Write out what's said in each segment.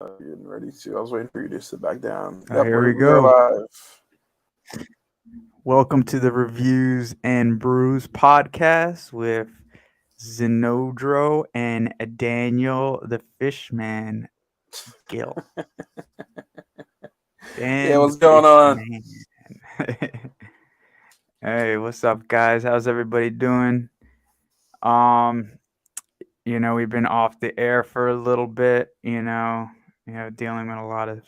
Getting ready to. I was waiting for you to sit back down. Yep, Here we we're go. live. Welcome to the Reviews and Brews podcast with Zenodro and Daniel the Fishman Gill. Yeah, Dan the what's going on? Fishman. Hey, what's up, guys? How's everybody doing? We've been off the air for a little bit. Dealing with a lot of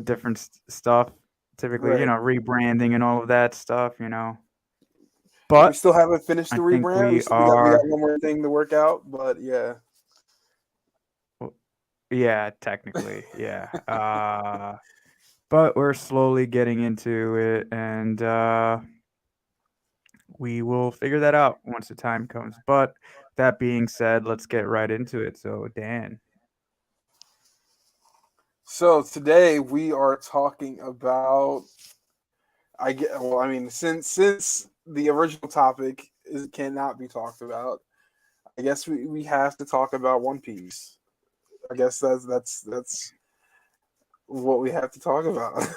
different stuff. Typically, Right. rebranding and all of that stuff. We But still haven't finished I the think rebrand. We got one more thing to work out, but yeah. Yeah, technically, yeah. But we're slowly getting into it, and we will figure that out once the time comes. But that being said, let's get right into it. So, Dan. So today we are talking about. I get. Well, I mean, since the original topic cannot be talked about, I guess we have to talk about One Piece. I guess that's what we have to talk about.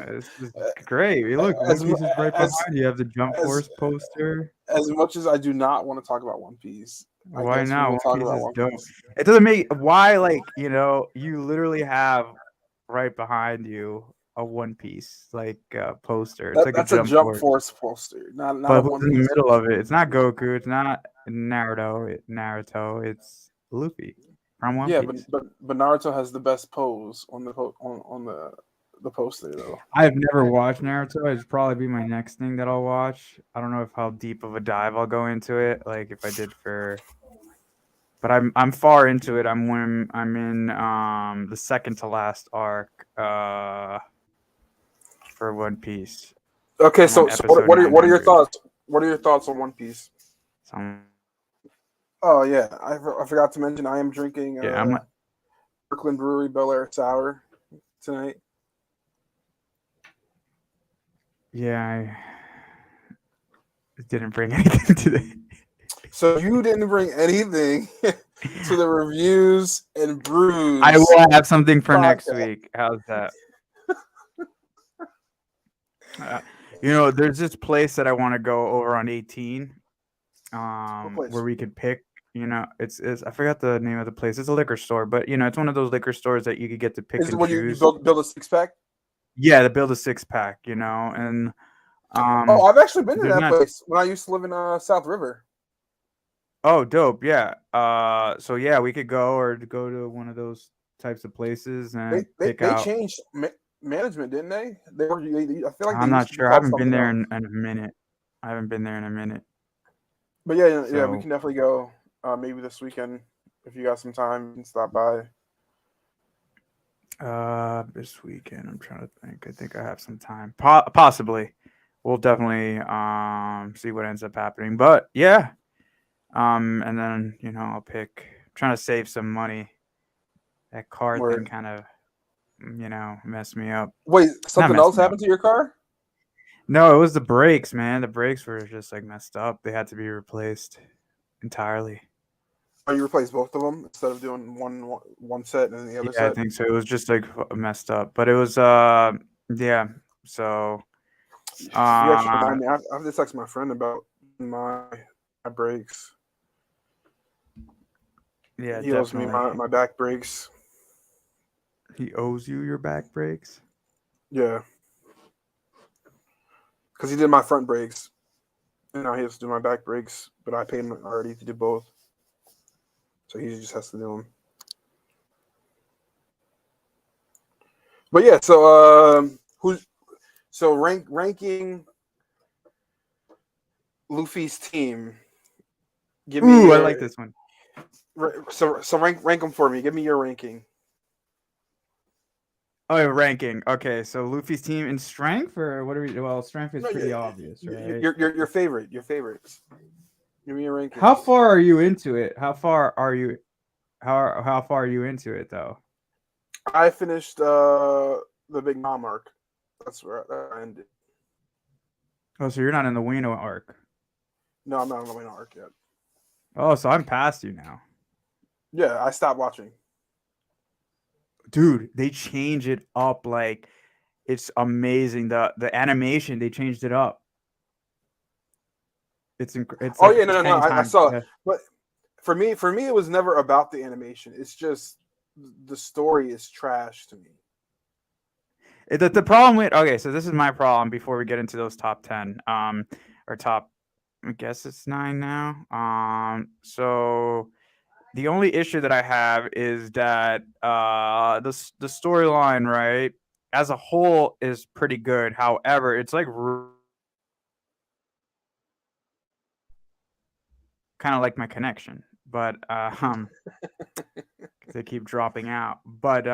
This is great. Look, One as Piece is right behind as you. You have the Jump as Force poster. as much as I do not want to talk about One Piece, I Why guess we not? will One talk Piece about is One dope. Piece. It doesn't make why you literally have right behind you a One Piece poster. It's like a That's a Jump Jump Force. Force poster, not a But who's One in the Piece middle of poster. it? It's not Goku. It's not Naruto. It's Luffy from One Yeah, Piece. but Naruto has the best pose on the poster though. I've never watched Naruto. It'd probably be my next thing that I'll watch. I don't know if how deep of a dive I'll go into it. Like if I did but I'm far into it. I'm in the second to last arc for One Piece. Okay, I'm on so episode what are your 900. thoughts? What are your thoughts on One Piece? So Oh yeah, I forgot to mention I am drinking yeah, I'm Brooklyn Brewery Bel Air Sour tonight. yeah, I didn't bring anything today. So you didn't bring anything to the reviews and I brews will have something for next podcast. week. How's that? Uh, there's this place that I want to go over on 18, What where place? we could pick. It's I forgot the name of the place. It's a liquor store, but it's one of those liquor stores that you could get to pick Is it and where you choose. build a 6 pack? Yeah, to build a six pack, and Oh, I've actually been to there's that not. place when I used to live in South River. Oh, dope. Yeah. So yeah, we could go or go to one of those types of places They and they, pick they out. changed management, didn't they? I feel like they I'm used not to be sure. I called haven't been something there else. in a minute. I haven't been there in a minute. But yeah, we So can definitely go. Maybe this weekend if you got some time, you can stop by. this weekend, I'm trying to think. I think I have some time. Possibly. We'll definitely see what ends up happening. But yeah. And then, I'll pick trying to save some money. That car thing Word. kind of, messed me up. Wait, Not something messed else me up. happened to your car? No, it was the brakes, man. The brakes were just messed up. They had to be replaced entirely. Or you replaced both of them instead of doing one set and then the other Yeah, I set? think so. It was just messed up, but it was yeah. So You actually uh remind me. I have to text my friend about my brakes. yeah, He owes me definitely. my back brakes. He owes you your back brakes. Yeah, because he did my front brakes, and now he has to do my back brakes. But I paid him already to do both, so he just has to do them. But yeah, so who's so ranking Luffy's team? Give me Ooh, I like your this one. so rank them for me. Give me your ranking. Oh, yeah, ranking. Okay, so Luffy's team in strength, or what are we? Well, strength is No, pretty obvious, right? your favorites. Give me your How rankings. far are you into it? How far are you? How far are you into it though? I finished the Big Mom arc. That's where I ended. Oh, so you're not in the Wano arc. No, I'm not on the main arc yet. Oh, so I'm past you now. Yeah, I stopped watching. dude, they change it up like it's amazing. The animation, they changed it up. It's Oh like yeah, no, 10 I times saw it. better. But for me, it was never about the animation. It's just the story is trash to me. The problem with okay, so this is my problem before we get into those top 10 or top, I guess it's 9 now. So the only issue that I have is that the storyline, right, as a whole is pretty good. However, it's like kind of like my connection, but because they keep dropping out. But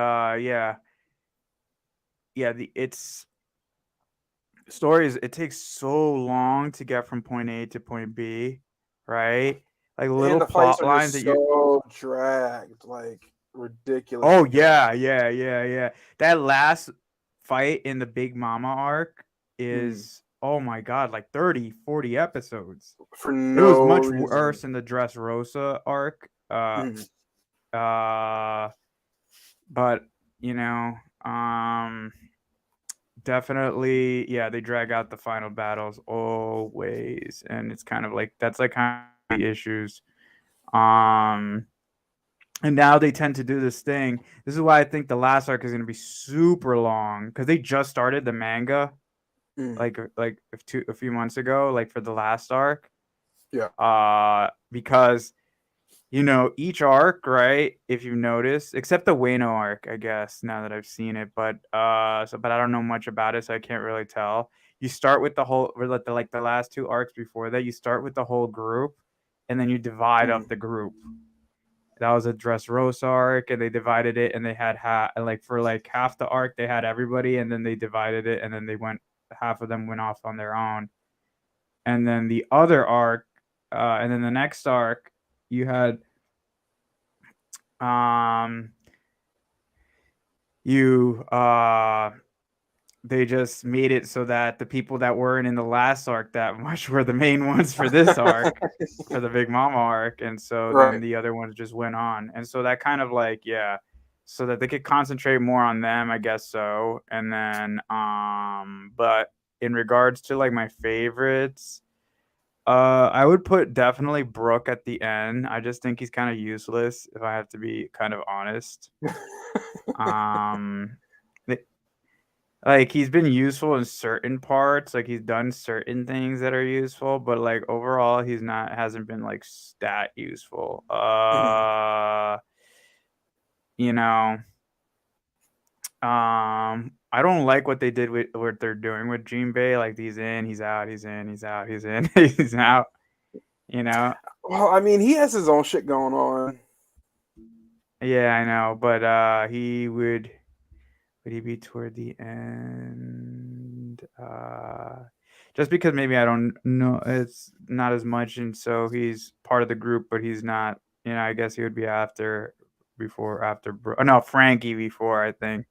yeah, the it's stories, it takes so long to get from point A to point B, right? Like And little the fights plot are lines just that you so dragged, like oh ridiculously dragged. yeah. That last fight in the Big Mama arc Mm. is oh my god, like 30, 40 episodes. For It was no much reason. worse in the Dressrosa arc. Mm. Uh but you know, definitely, yeah, they drag out the final battles always, and it's kind of like that's like kind of the issues. Um, and now they tend to do this thing. This is why I think the last arc is going to be super long because they just started the manga Mm. like a few months ago, like for the last arc. Yeah. Because each arc, right? If you notice, except the Wano arc, I guess, now that I've seen it, but I don't know much about it, so I can't really tell. You start with the whole, or like the last two arcs before that, you start with the whole group, and then you divide Mm. up the group. That was a Dressrosa arc, and they divided it, and they had like for like half the arc, they had everybody, and then they divided it, and then half of them went off on their own, and then the other arc, and then the next arc, you had um you they just made it so that the people that weren't in the last arc that much were the main ones for this arc, for the Big Mama arc, and so then Right. the other ones just went on, and so that kind of like yeah, so that they could concentrate more on them, I guess so, and then but in regards to like my favorites, I would put definitely Brooke at the end. I just think he's kind of useless, if I have to be kind of honest. Um, th- like he's been useful in certain parts, like he's done certain things that are useful, but like overall, he's not hasn't been like stat useful. Mhm. You know, I don't like what they did with what they're doing with Jinbei. Like he's in, he's out, he's in, he's out, he's in, he's out. You know, Well, I mean, he has his own shit going on. yeah, I know, but he would he be toward the end? Just because maybe I don't know, it's not as much, and so he's part of the group, but he's not. I guess he would be after no, Frankie before, I think.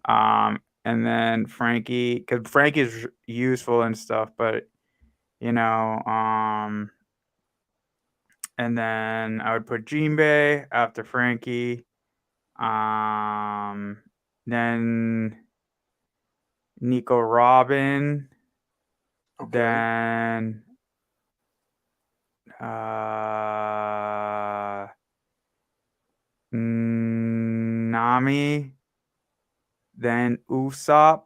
And then Frankie, because Frankie's useful and stuff, but you know, and then I would put Jinbei after Frankie. Um, then Nico Robin, Okay. then uh, Nami, then Usopp,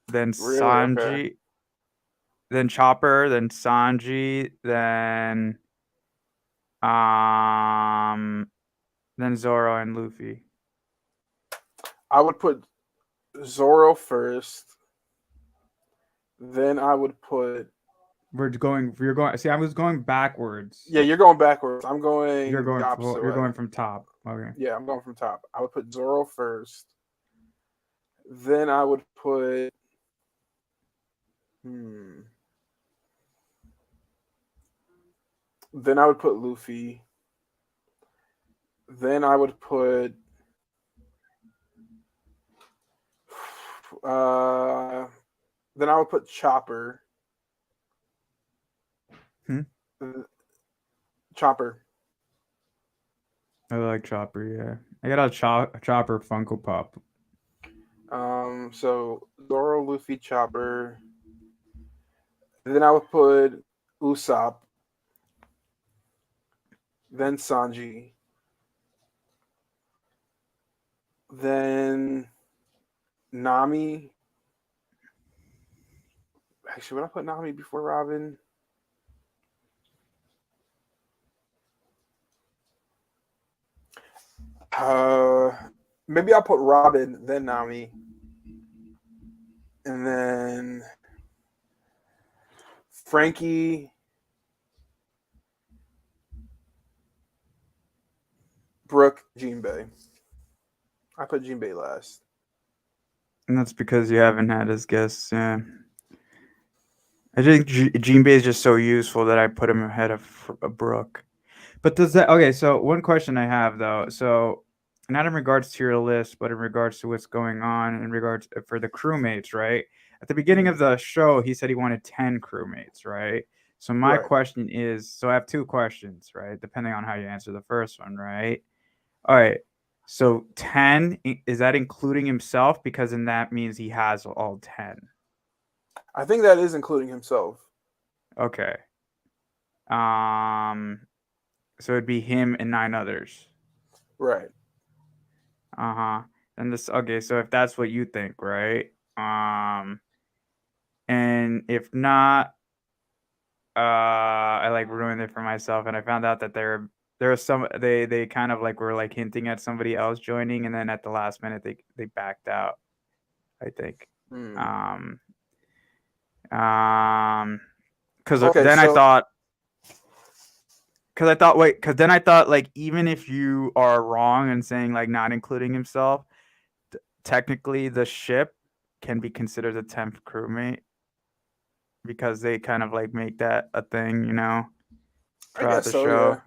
then Really? Okay. Sanji, then Chopper, then Sanji, um, then Zoro and Luffy. I would put Zoro first. Then I would put. You're going. See, I was going backwards. Yeah, you're going backwards. I'm going the opposite You're way. going from top. Okay. Yeah, I'm going from top. I would put Zoro first. Then I would put. Hmm. Then I would put Luffy. Then I would put. Uh, then I would put Chopper. Hmm? Chopper. I like Chopper. Yeah. I got a Chopper Funko Pop. So Zoro, Luffy, Chopper. Then I would put Usopp, then Sanji, then Nami. Actually, would I put Nami before Robin? Uh, Maybe I'll put Robin, then Nami, and then Frankie, Brooke, Jinbei. I put Jinbei last. And that's because you haven't had his guests. Yeah. I think Jinbei is just so useful that I put him ahead of Brooke. But does that okay? So one question I have though, so not in regards to your list, but in regards to what's going on in regards for the crewmates, right? At the beginning of Mhm. the show, he said he wanted 10 crewmates, right? So my Right. question is, so I have two questions, right? Depending on how you answer the first one, right? All right. So 10 is that including himself? Because then that means he has all 10. I think that is including himself. Okay. Um. So it'd be him and nine others. Right. Uh-huh. And this okay, so if that's what you think, right? And if not, I like ruined it for myself and I found out that there was some they kind of like were like hinting at somebody else joining and then at the last minute they backed out, I think. Hmm. Um um cuz Okay, then I so thought cuz then I thought like even if you are wrong and saying like not including himself, technically the ship can be considered a 10th crewmate because they kind of like make that a thing, I throughout guess the so. show Yeah,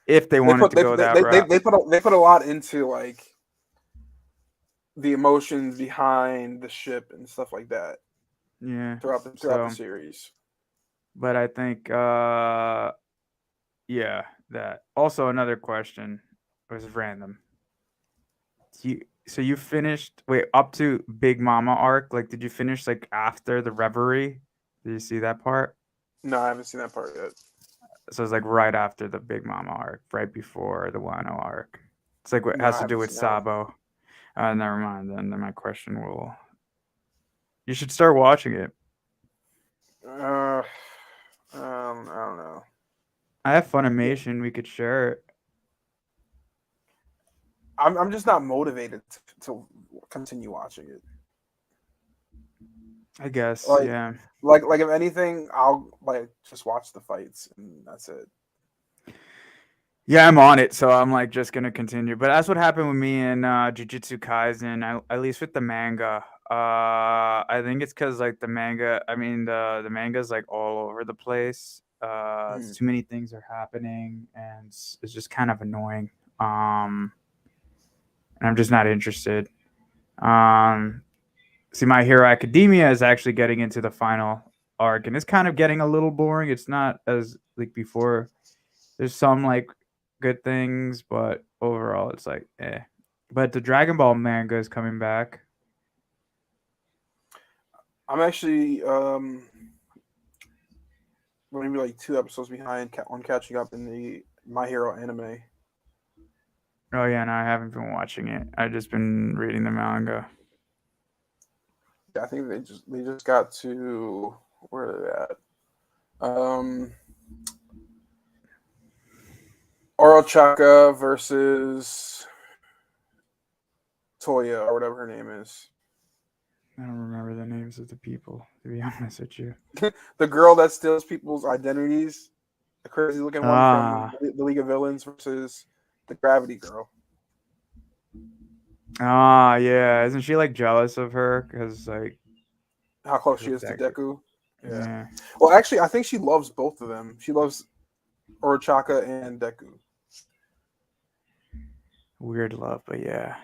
if they they wanted put to go that route. they put a lot into like the emotions behind the ship and stuff like that Yeah. throughout the So, series. but I think yeah, that. Also another question was random. So you finished wait, up to Big Mama arc, like did you finish like after the Reverie? Did you see that part? No, I haven't seen that part yet. So it's like right after the Big Mama arc, right before the Wano arc. It's like what No, has I to do haven't with seen that. Sabo. Never mind. Then my question will. You should start watching it. I don't know. I have Yeah, Funimation. We could share it. I'm just not motivated to continue watching it. I guess. Like, Yeah. if anything, I'll like just watch the fights and that's it. Yeah, I'm on it, so I'm like just gonna continue. But that's what happened with me in Jujutsu Kaisen. At least with the manga. I think it's because like the manga. I mean the manga's like all over the place. It's Mhm. too many things are happening, and it's just kind of annoying. Um, and I'm just not interested. Um, See, My Hero Academia is actually getting into the final arc, and it's kind of getting a little boring. It's not as like before. There's some like good things, but overall, it's like eh. But the Dragon Ball manga is coming back. I'm actually maybe like 2 episodes behind on catching up in the My Hero anime. Oh yeah, no, I haven't been watching it. I've just been reading the manga. Yeah, I think they just got to where are they at? Orochaka versus Toya or whatever her name is. I don't remember the names of the people, to be honest with you. The girl that steals people's identities, the crazy looking one from Ah, the League of Villains versus the Gravity Girl. yeah. Isn't she like jealous of her because like How close she of is to Deku? Deku. Yeah. Yeah, Well, actually, I think she loves both of them. She loves Orochaka and Deku. weird love, but yeah.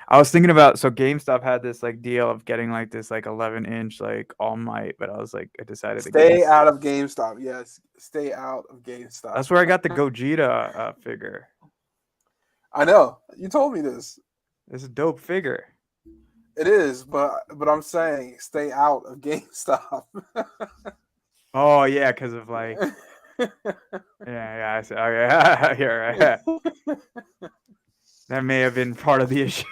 I was thinking about so GameStop had this like deal of getting like this like 11-inch like All Might, but I was like I decided Stay against out it. of GameStop. Yes, stay out of GameStop. That's where I got the Gogeta figure. I know you told me this. It's a dope figure. It is, but I'm saying stay out of GameStop. Oh yeah, because of like yeah. I see. Okay, you're right. That may have been part of the issue.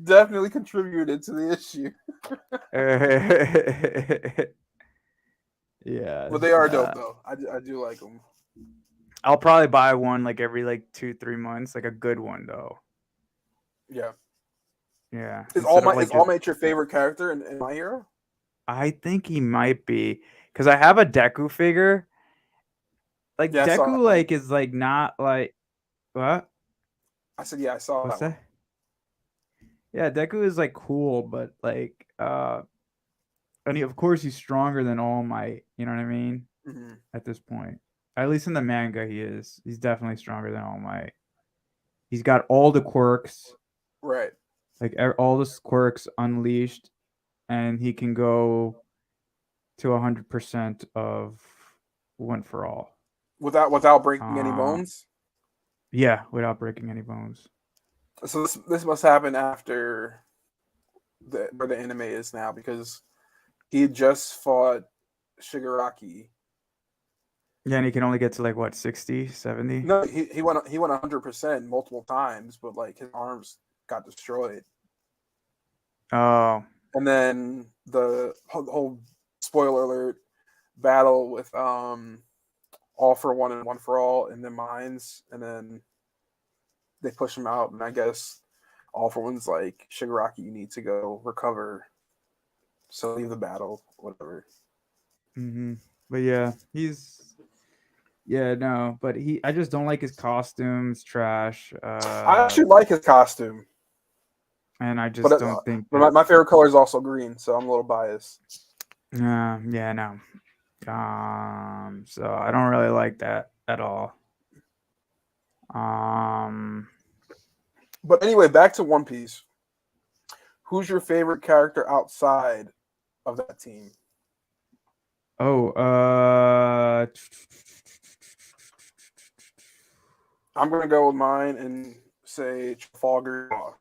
Definitely contributed to the issue. But they Yes. are dope though. I do like them. I'll probably buy one like every like 2-3 months, like a good one though. Yeah. Yeah, Is All instead of Might like is All just. Might your favorite character in My Hero? I think he might be because I have a Deku figure. Like Yeah, I saw. Deku, like is like not like what? I said yeah, I saw What's that one. that? Yeah, Deku is like cool, but like and of course he's stronger than All Might. You know what I mean? Hmm. At this point, at least in the manga, he is. He's definitely stronger than All Might. He's got all the quirks, Right. like all the quirks unleashed, and he can go to 100% of one for all. Without breaking any Uh, bones. yeah, without breaking any bones. So this must happen after where the anime is now because he had just fought Shigaraki. Yeah, and he can only get to like what 60, 70. No, he went 100% multiple times, but like his arms got destroyed. Oh, And then the whole spoiler alert battle with All for One and One for All in the mines, and then they push him out, and I guess All for One's like Shigaraki, you need to go recover, so leave the battle, whatever. mm-hmm. But yeah, he's yeah no, but I just don't like his costumes, trash. I actually like his costume, And I but just don't think but that. my favorite color is also green, so I'm a little biased. Yeah, no. So I don't really like that at all. Um, But anyway, back to One Piece. Who's your favorite character outside of that team? oh, I'm gonna go with mine and say Trafalgar Law.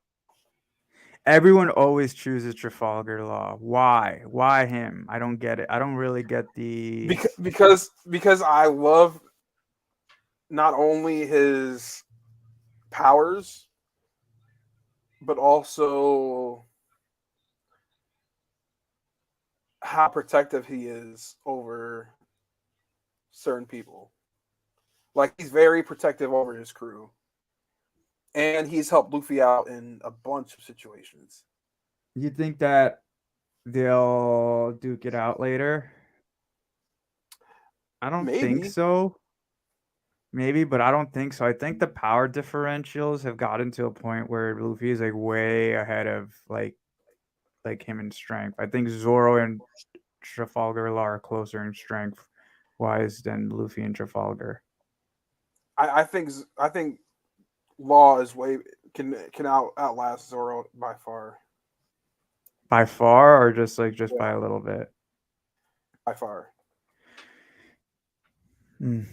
everyone always chooses Trafalgar Law. Why? Why him? I don't get it. I don't really get the. Because I love not only his powers but also how protective he is over certain people. Like he's very protective over his crew, and he's helped Luffy out in a bunch of situations. You think that they'll duke it out later? I don't think Maybe, so. Maybe, but I don't think so. I think the power differentials have gotten to a point where Luffy is like way ahead of like him in strength. I think Zoro and Trafalgar Law are closer in strength wise than Luffy and Trafalgar. I think Law is way can outlast Zoro by far. By far or just Yeah, by a little bit? by far. Mm.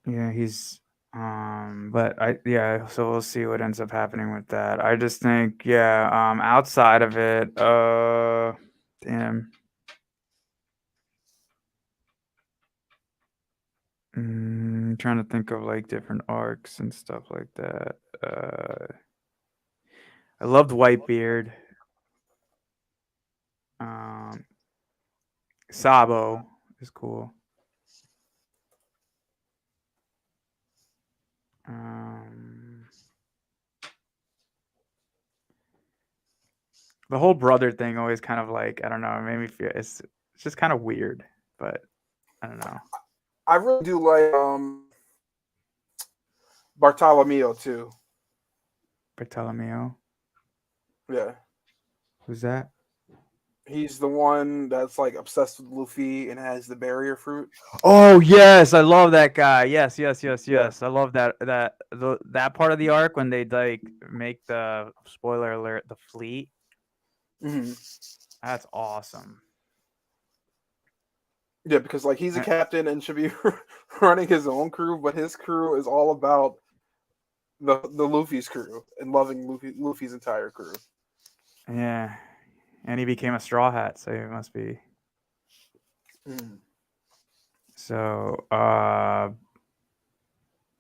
Yeah, he's but I yeah, so we'll see what ends up happening with that. I just think yeah, outside of it, damn. Trying to think of like different arcs and stuff like that. I loved Whitebeard. Um, Sabo is cool. Um, the whole brother thing always kind of like I don't know, it made me feel it's just kind of weird, but I don't know. I really do like Bartolomeo too. Bartolomeo, Yeah. who's that? He's the one that's like obsessed with Luffy and has the barrier fruit. Oh yes, I love that guy. Yes, yes, yes, Yeah. yes. I love that part of the arc when they like make the spoiler alert the fleet. Hmm. That's awesome. Yeah, because like he's a Uh, captain and should be running his own crew, but his crew is all about the Luffy's crew and loving Luffy's entire crew. Yeah, and he became a straw hat, so he must be. Mm. So,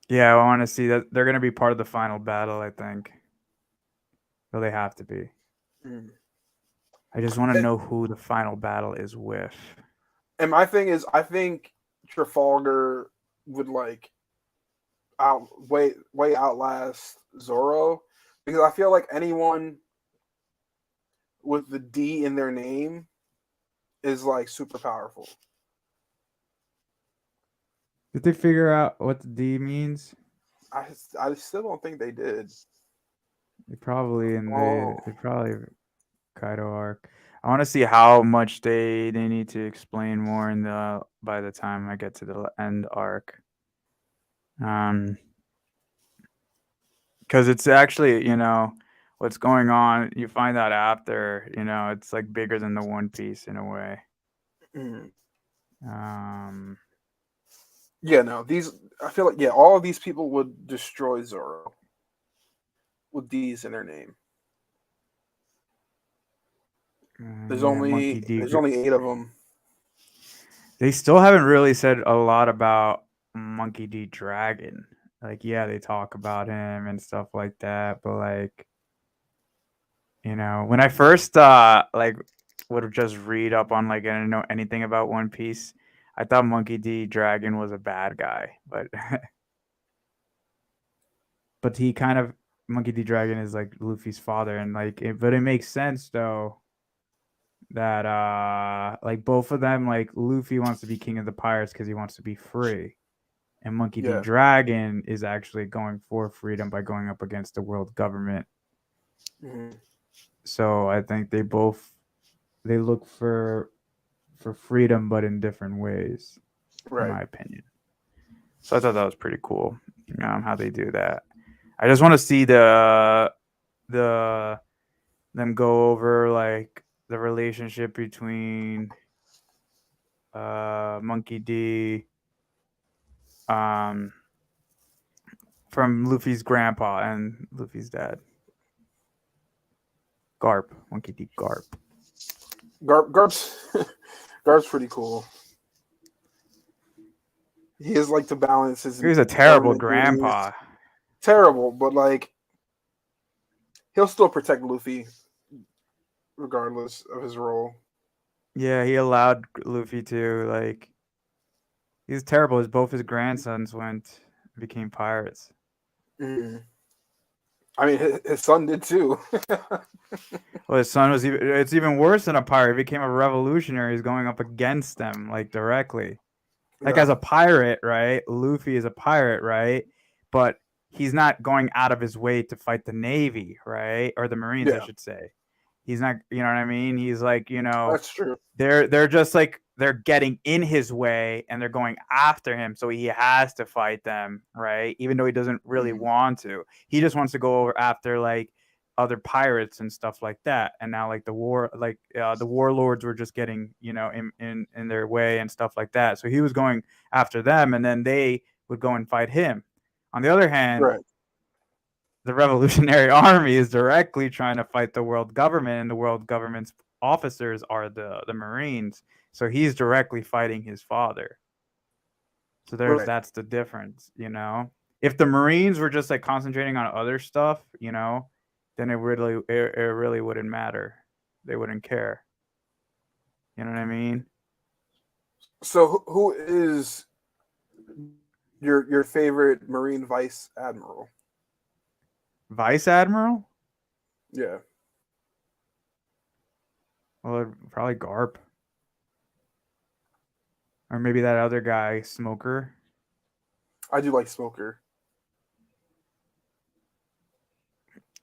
yeah, I want to see that they're gonna be part of the final battle. I think. Well, they have to be. Mm. I just want to know who the final battle is with. And my thing is, I think Trafalgar would like way outlast Zoro because I feel like anyone with the D in their name is like super powerful. Did they figure out what the D means? I I still don't think they did. They Oh, probably Kaido arc. I want to see how much they need to explain more in the by the time I get to the end arc. Um, because it's actually what's going on. You find out after it's like bigger than the One Piece in a way. mm. Um, Yeah, no, these I feel like all of these people would destroy Zoro with D's in their name. yeah, Monkey D. There's only eight of them. They still haven't really said a lot about Monkey D. Dragon. Like, yeah, they talk about him and stuff like that, but like, when I first like would just read up on like I didn't know anything about One Piece, I thought Monkey D. Dragon was a bad guy, but but he kind of Monkey D. Dragon is like Luffy's father, and but it makes sense though that like both of them, like Luffy wants to be king of the pirates because he wants to be free, and Monkey D. Yeah, Dragon is actually going for freedom by going up against the world government. mm-hmm. So I think they look for freedom, but in different ways, in Right. my opinion. So I thought that was pretty cool, how they do that. I just want to see the them go over like the relationship between Monkey D, um, from Luffy's grandpa and Luffy's dad, Garp, Monkey D. Garp. Garp's Garp's pretty cool. He is like to balance his He was a terrible government duties. grandpa. Terrible, but like he'll still protect Luffy regardless of his role. Yeah, he allowed Luffy to like. He was terrible as both his grandsons became pirates. Mm. I mean, his son did too. Well, his son was even. It's even worse than a pirate. He became a revolutionary. He's going up against them like directly. Like Yeah, as a pirate, right? Luffy is a pirate, right? But he's not going out of his way to fight the Navy, right? Or the Marines, I yeah, should say. He's not, you know what I mean? He's like, that's true. they're just like they're getting in his way and they're going after him, so he has to fight them, right? Even though he doesn't really Mm. want to. He just wants to go over after like other pirates and stuff like that. And now like the warlords were just getting, in their way and stuff like that. So he was going after them and then they would go and fight him. On the other hand, Right. the Revolutionary Army is directly trying to fight the world government, and the world government's officers are the Marines. So he's directly fighting his father. So Right. that's the difference. If the Marines were just like concentrating on other stuff, then it really wouldn't matter. They wouldn't care. You know what I mean? So who is your favorite Marine Vice Admiral? Vice Admiral? Yeah, Well, probably Garp. Or maybe that other guy, Smoker. I do like Smoker.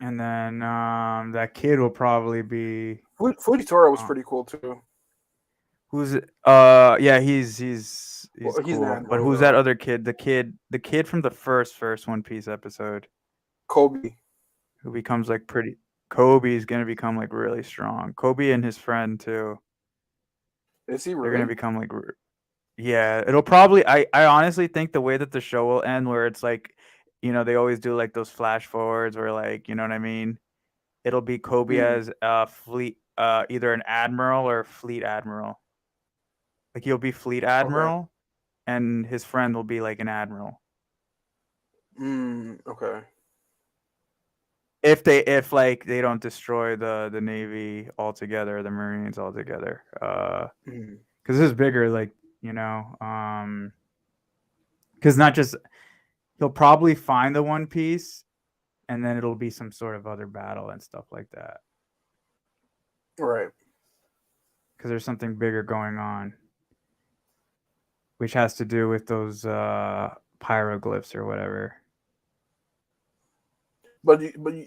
And then that kid will probably be Fujitora was uh, pretty cool too. who's yeah, he's Well, he's an cool. But admiral who's that though. other kid? The kid from the first One Piece episode Kobe. who becomes like pretty Kobe's gonna become like really strong. Kobe and his friend too. Is he They're gonna really? become like Yeah, it'll probably. I honestly think the way that the show will end, where it's like, they always do like those flash forwards, where like, you know what I mean. It'll be Kobe Mm, as a fleet, either an admiral or fleet admiral. Like he'll be fleet okay. admiral, and his friend will be like an admiral. Okay. If like they don't destroy the navy altogether, the marines altogether, Mm, because this is bigger, like, because not just he'll probably find the One Piece, and then it'll be some sort of other battle and stuff like that, right. because there's something bigger going on, which has to do with those pyroglyphs or whatever. But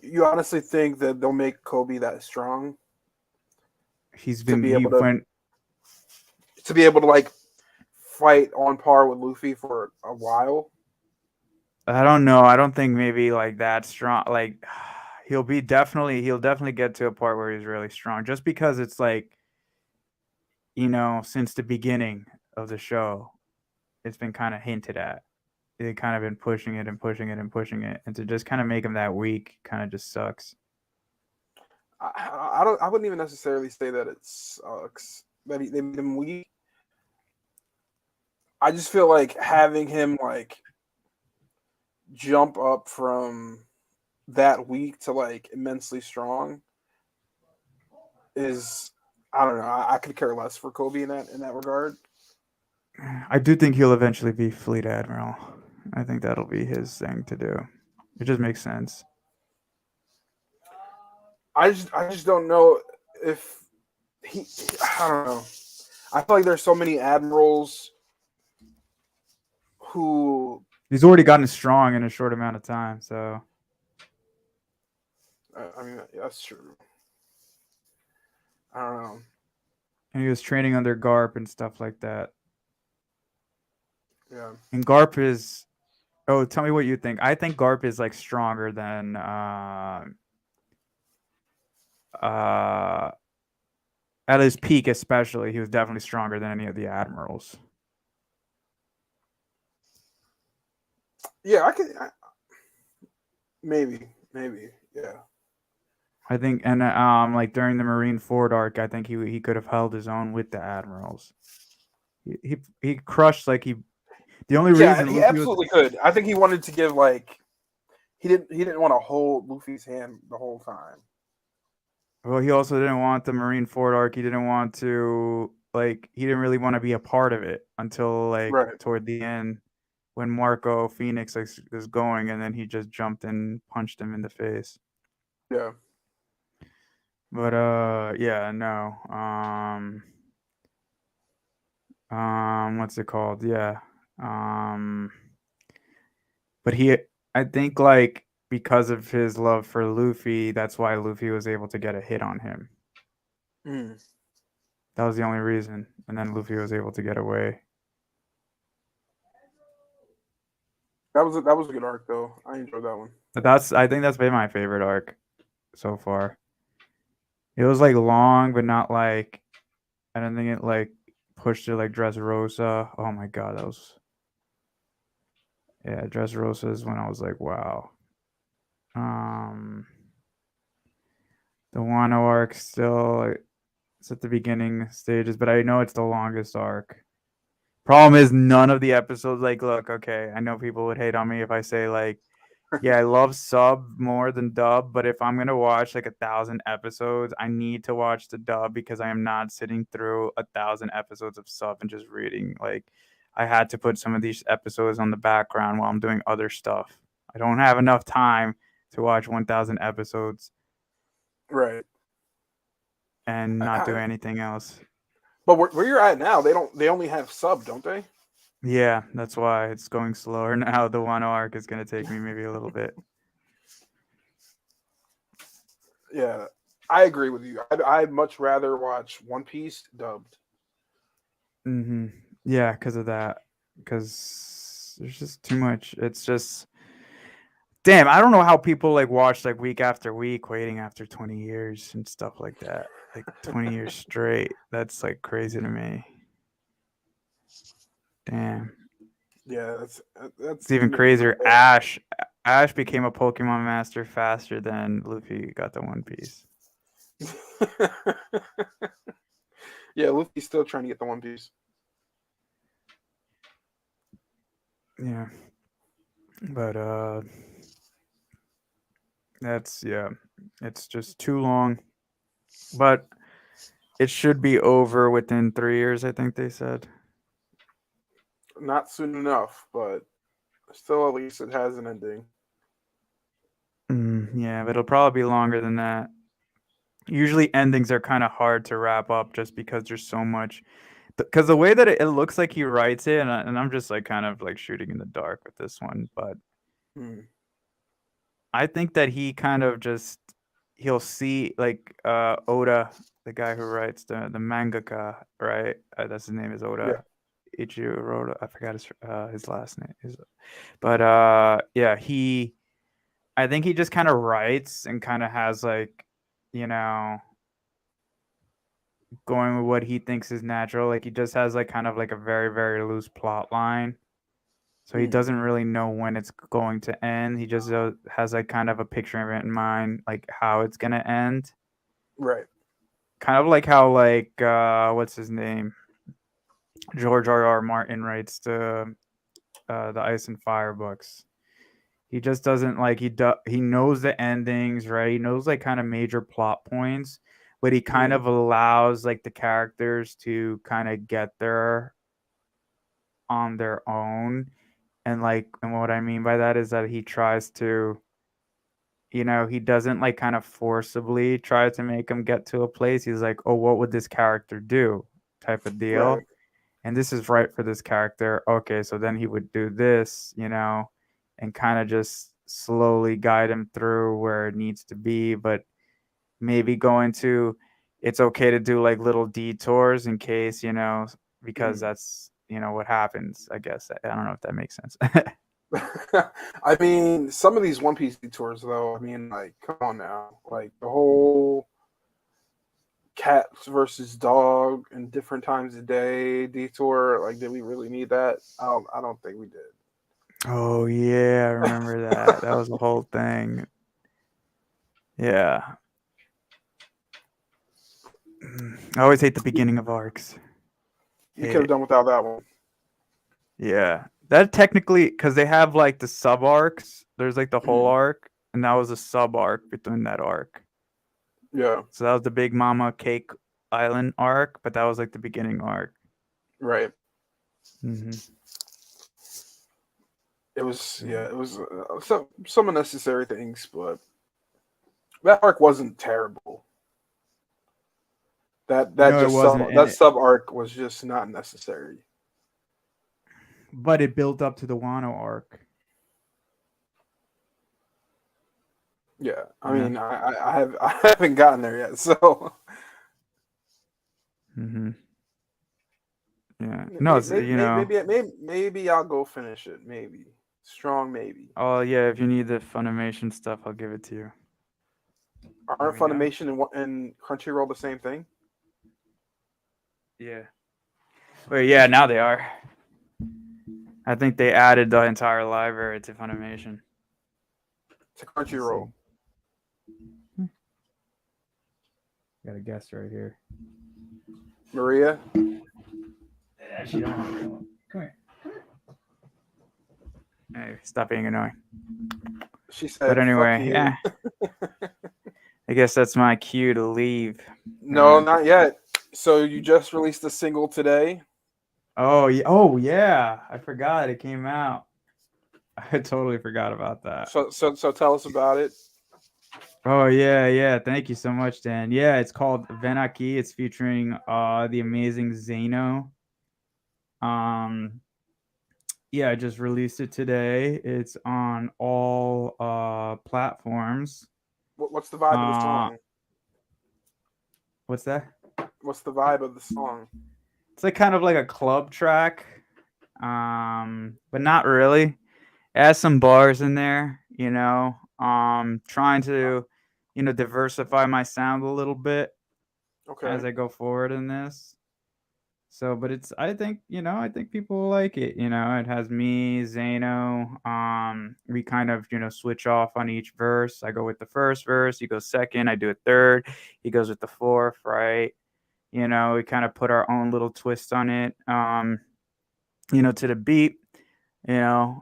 you honestly think that they'll make Kobe that strong to be He able to went. to be able to like fight on par with Luffy for a while? I don't know. I don't think maybe like that strong. Like he'll definitely get to a part where he's really strong. Just because it's like, since the beginning of the show, it's been kind of hinted at. They kind of been pushing it and pushing it and pushing it, and to just kind of make him that weak kind of just sucks. I don't. I wouldn't even necessarily say that it sucks that they made him weak. I just feel like having him like jump up from that weak to like immensely strong is, I don't know. I could care less for Kobe in that regard. I do think he'll eventually be fleet admiral. I think that'll be his thing to do. It just makes sense. I just don't know if he. I don't know. I feel like there's so many admirals who. He's already gotten strong in a short amount of time, so. I mean, that's true. I don't know. And he was training under Garp and stuff like that. Yeah. And Garp is. Oh, tell me what you think. I think Garp is like stronger than uh at his peak, especially. He was definitely stronger than any of the admirals. Yeah, I could. Maybe. Yeah. I think, and like during the Marine Ford arc, I think he could have held his own with the admirals. He crushed like he. The only Yeah, reason he Luffy was. absolutely could. I think he wanted to give like he didn't want to hold Luffy's hand the whole time. Well, he also didn't want the Marine Ford arc. He didn't want to like. He didn't really want to be a part of it until like Right. toward the end, when Marco Phoenix is going, and then he just jumped and punched him in the face. Yeah. But yeah, no. What's it called? Yeah. Um, but I think like because of his love for Luffy, that's why Luffy was able to get a hit on him. Mm. That was the only reason, and then Luffy was able to get away. That was a good arc though. I enjoyed that one. But I think that's been my favorite arc so far. It was like long, but not like I don't think it like pushed it like Dressrosa. Oh my god, that was yeah. Dressrosa is when I was like, wow. Um, the Wano arc still it's at the beginning stages, but I know it's the longest arc. Problem is, none of the episodes. Like, look, okay, I know people would hate on me if I say like, yeah, I love sub more than dub, but if I'm gonna watch like 1,000 episodes, I need to watch the dub because I am not sitting through 1,000 episodes of sub and just reading. Like, I had to put some of these episodes on the background while I'm doing other stuff. I don't have enough time to watch 1,000 episodes Right. and not do I, anything else. but where you're at now, they don't. They only have sub, don't they? Yeah, that's why it's going slower now. The Wano arc is gonna take me maybe a little bit. Yeah. I agree with you. I'd much rather watch One Piece dubbed. Yeah, because of that. Because there's just too much. It's just damn. I don't know how people like watch like week after week, waiting after 20 years and stuff like that. Like 20 years straight. That's like crazy to me. Damn. Yeah, It's even making my crazier. Ash became a Pokemon master faster than Luffy got the One Piece. day. Yeah, Luffy's still trying to get the One Piece. Yeah. But that's it's just too long. But it should be over within 3 years, I think they said. Not soon enough, but still, at least it has an ending. Yeah, but it'll probably be longer than that. Usually endings are kind of hard to wrap up just because there's so much. Because the way that it looks like he writes it, and I'm just like kind of like shooting in the dark with this one, but Hmm. I think that he kind of just he'll see like Oda, the guy who writes the mangaka, right? That's his name is Yeah. Oda Ichiro Oda. I forgot his last name. But yeah, I think he just kind of writes and kind of has like, you know, going with what he thinks is natural. Like he just has like kind of like a very very loose plot line. So he Hmm. doesn't really know when it's going to end. He just has like kind of a picture of it in mind, like how it's gonna end. Right. Kind of like how like what's his name, George R. R. Martin writes the Ice and Fire books. He just doesn't like he knows the endings, right? He knows like kind of major plot points, but he kind Hmm. of allows like the characters to kind of get there on their own. And what I mean by that is that he tries to, he doesn't like kind of forcibly try to make him get to a place. He's like, "Oh, what would this character do?" type of Right. deal. And this is right for this character. Okay, so then he would do this, and kind of just slowly guide him through where it needs to be, but maybe going to it's okay to do like little detours in case, because Hmm. that's, what happens, I guess. I don't know if that makes sense. I mean, some of these One Piece detours, though. I mean, like, come on now, like the whole cats versus dog and different times a day detour. Like, did we really need that? I don't think we Oh yeah, I remember that. That was the whole thing. Yeah. I always hate the did. beginning of arcs. You Hate could have it. done without that one. Yeah. That technically, because they have like the sub arcs, there's like the whole Mhm. arc, and that was a sub arc between that arc. Yeah. So that was the Big Mama Cake Island arc, but that was like the beginning arc. Right. Hmm. It was. Yeah. Yeah. It was some unnecessary things, but that arc wasn't terrible. That No, it just wasn't, and that sub arc was just not necessary. but it built up to the Wano arc. Yeah. I You know. mean, I haven't gotten there yet, so Hmm. Yeah. No, it's maybe I'll go finish it. Maybe strong. Maybe Oh yeah. If you need the Funimation stuff, I'll give it to you. Let aren't me know. Funimation and Crunchyroll the same thing? Yeah. Well, yeah. Now they are. I think they added the entire library to Funimation. To Let's see. Crunchyroll. Got a guest right here. Maria. Actually, don't want to come here. Hey, stop being annoying. She But said, "Fuck anyway, you." yeah. I guess that's my cue to leave. No, not yet. So you just released a single today. Oh yeah. Oh yeah. I forgot it came out. I totally forgot about that. So tell us about it. Oh yeah, yeah. Thank you so much, Dan. Yeah, it's called Venaki. It's featuring the amazing Zeno. Um yeah, I just released it today. It's on all platforms. What's the vibe of the Uh song? what's that? What's the vibe of the song? It's like kind of like a club track. But not really. It has some bars in there, trying to, diversify my sound a little bit Okay. as I go forward in this. So, but I think, I think people will like it. It has me, Zano. We kind of, switch off on each verse. I go with the first verse, he goes second, I do a third, he goes with the fourth, right? We kind of put our own little twist on it, to the beat, you know.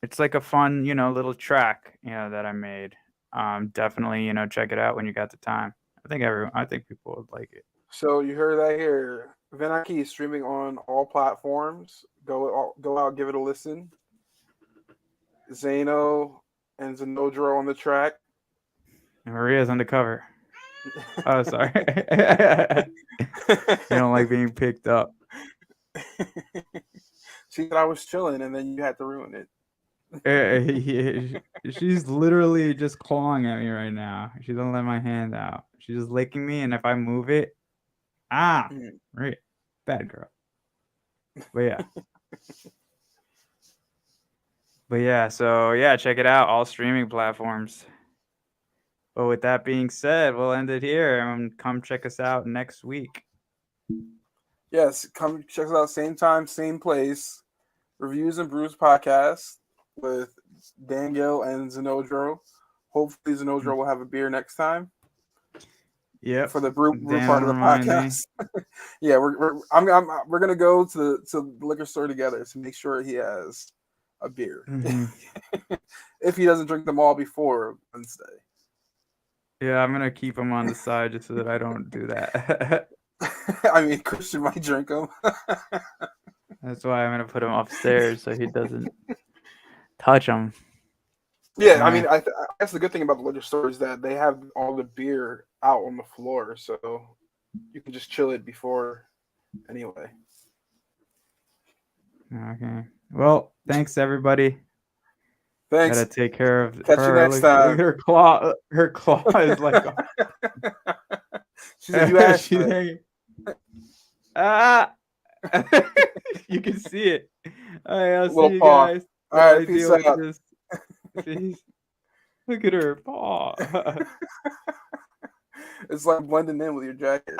It's like a fun, little track, that I made. Definitely, check it out when you got the time. I think people would like it. So you heard that here. Venaki is streaming on all platforms. Go out, give it a listen. Zano and Zenodro on the track. And Maria's on the cover. Oh, sorry. You don't like being picked up. She said I was chilling, and then you had to ruin it. She's literally just clawing at me right now. She don't let my hand out. She's just licking me, and if I move it, right, bad girl. But yeah. So yeah, check it out, all streaming platforms. But with that being said, we'll end it here, and come check us out next week. Yes, come check us out, same time, same place. Reviews and Brews podcast with Daniel and Zenodro. Hopefully, Zenodro will have a beer next time. Yeah, for the brew part of the podcast. Yeah, we're gonna go to the liquor store together to make sure he has a beer. Mm-hmm. If he doesn't drink them all before Wednesday. Yeah, I'm gonna keep him on the side just so that I don't do that. I mean, Christian might drink them. That's why I'm gonna put him upstairs so he doesn't touch them. Yeah, I mean, I guess the good thing about the liquor store is that they have all the beer out on the floor, so you can just chill it before. Anyway. Okay. Well, thanks everybody. Thanks. Gotta take care of Catch you next time. Her claw is like. She said, "You asked." She's hanging. Ah. You can see it. All right, I'll see you guys. All right, peace out. Peace. Look at her paw. It's like blending in with your jacket.